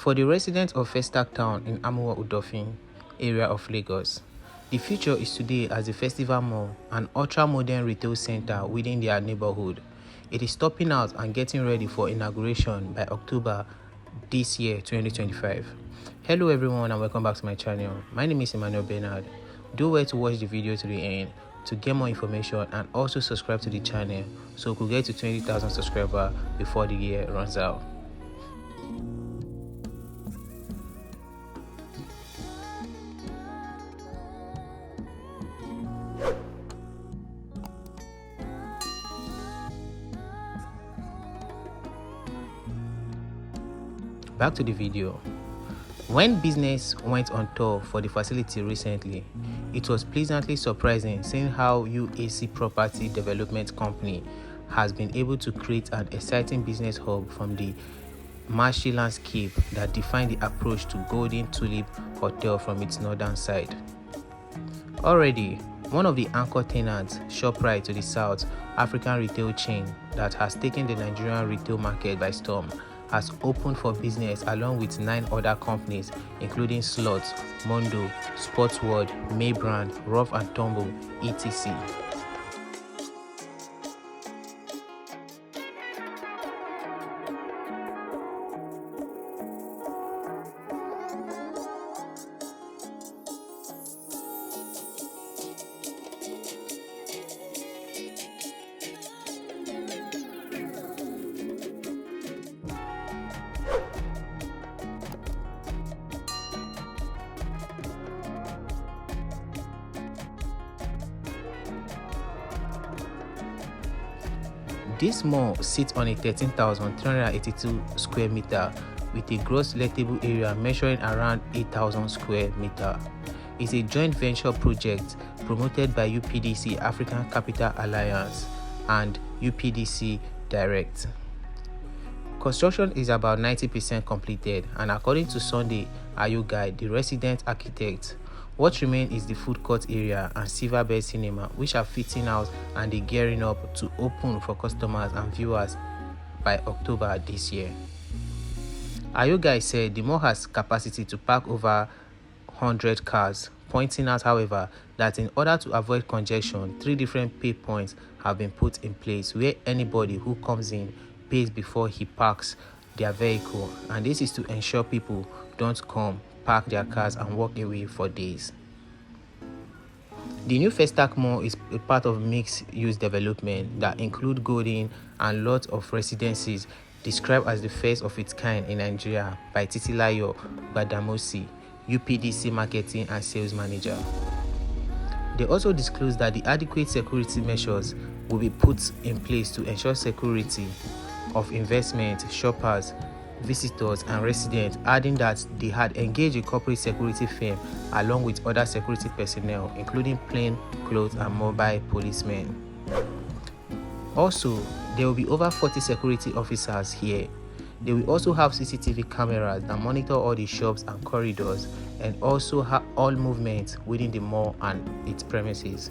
For the residents of Festac town in amuwo udofin area of Lagos, the future is today as the Festival Mall, an ultra-modern retail center within their neighborhood. It is topping out and getting ready for inauguration by October this year, 2025. Hello everyone and welcome back to my channel. My name is Emmanuel Bernard. Do well to watch the video to the end to get more information and also subscribe to the channel so we could get to 20,000 subscribers before the year runs out. Back to the video. When business went on tour for the facility recently, it was pleasantly surprising seeing how UAC Property Development Company has been able to create an exciting business hub from the marshy landscape that defined the approach to Golden Tulip Hotel from its northern side. Already, one of the anchor tenants, ShopRite to the South African retail chain that has taken the Nigerian retail market by storm, has opened for business along with 9 other companies including Slots, Mondo, Sportsworld, Maybrand, Rough and Tumble, etc. This mall sits on a 13,382 square meter with a gross lettable area measuring around 8,000 square meter. It's a joint venture project promoted by UPDC African Capital Alliance and UPDC Direct. Construction is about 90% completed, and according to Sunday Ayo Guide, the resident architect, what remains is the food court area and Silverbird Cinema, which are fitting out and they're gearing up to open for customers and viewers by October this year. Ayo Guide said the mall has capacity to park over 100 cars, pointing out, however, that in order to avoid congestion, 3 different pay points have been put in place where anybody who comes in pays before he parks their vehicle, and this is to ensure people don't come, park their cars and walk away for days. The new Festac Mall is a part of mixed-use development that include Golden and lots of residences described as the first of its kind in Nigeria by Titilayo Gbadamosi, UPDC Marketing and Sales Manager. They also disclosed that the adequate security measures will be put in place to ensure security of investment, shoppers, visitors and residents, adding that they had engaged a corporate security firm along with other security personnel including plain clothes and mobile policemen. Also, there will be over 40 security officers here. They will also have CCTV cameras that monitor all the shops and corridors and also have all movements within the mall and its premises.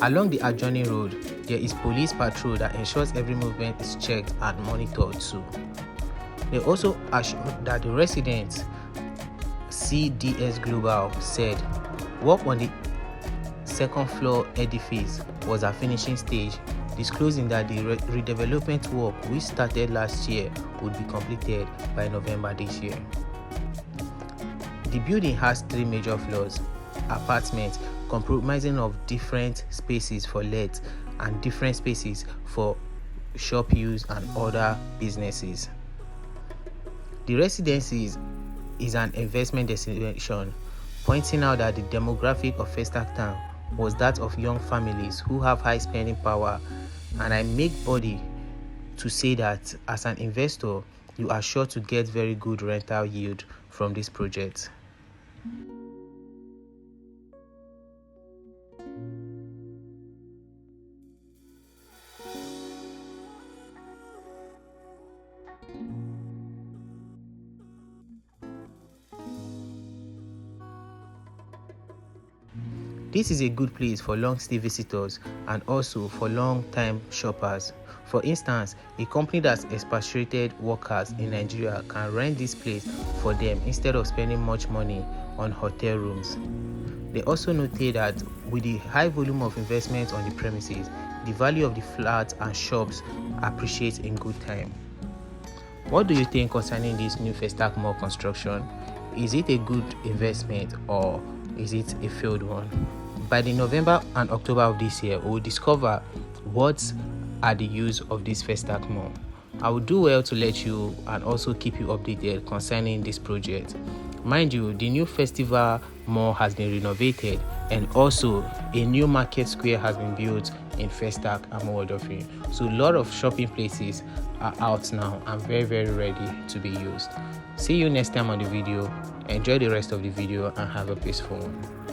Along the adjoining road, there is police patrol that ensures every movement is checked and monitored too. They also assured that the residents, CDS Global said, work on the second floor edifice was at finishing stage, disclosing that the redevelopment work, which started last year, would be completed by November this year. The building has 3 major floors, apartments comprising of different spaces for let and different spaces for shop use and other businesses. The residences is an investment destination, pointing out that the demographic of Festac Town was that of young families who have high spending power. And I make body to say that as an investor, you are sure to get very good rental yield from this project. This is a good place for long-stay visitors and also for long-time shoppers. For instance, a company that expatriated workers in Nigeria can rent this place for them instead of spending much money on hotel rooms. They also noted that with the high volume of investment on the premises, the value of the flats and shops appreciates in good time. What do you think concerning this new Festac Mall construction? Is it a good investment or is it a failed one? By the November and October of this year, we will discover what are the use of this Festac Mall. I will do well to let you and also keep you updated concerning this project. Mind you, the new festival mall has been renovated and also a new market square has been built in Festac, amuwo, udofin. So a lot of shopping places are out now and very ready to be used. See you next time on the video. Enjoy the rest of the video and have a peaceful one.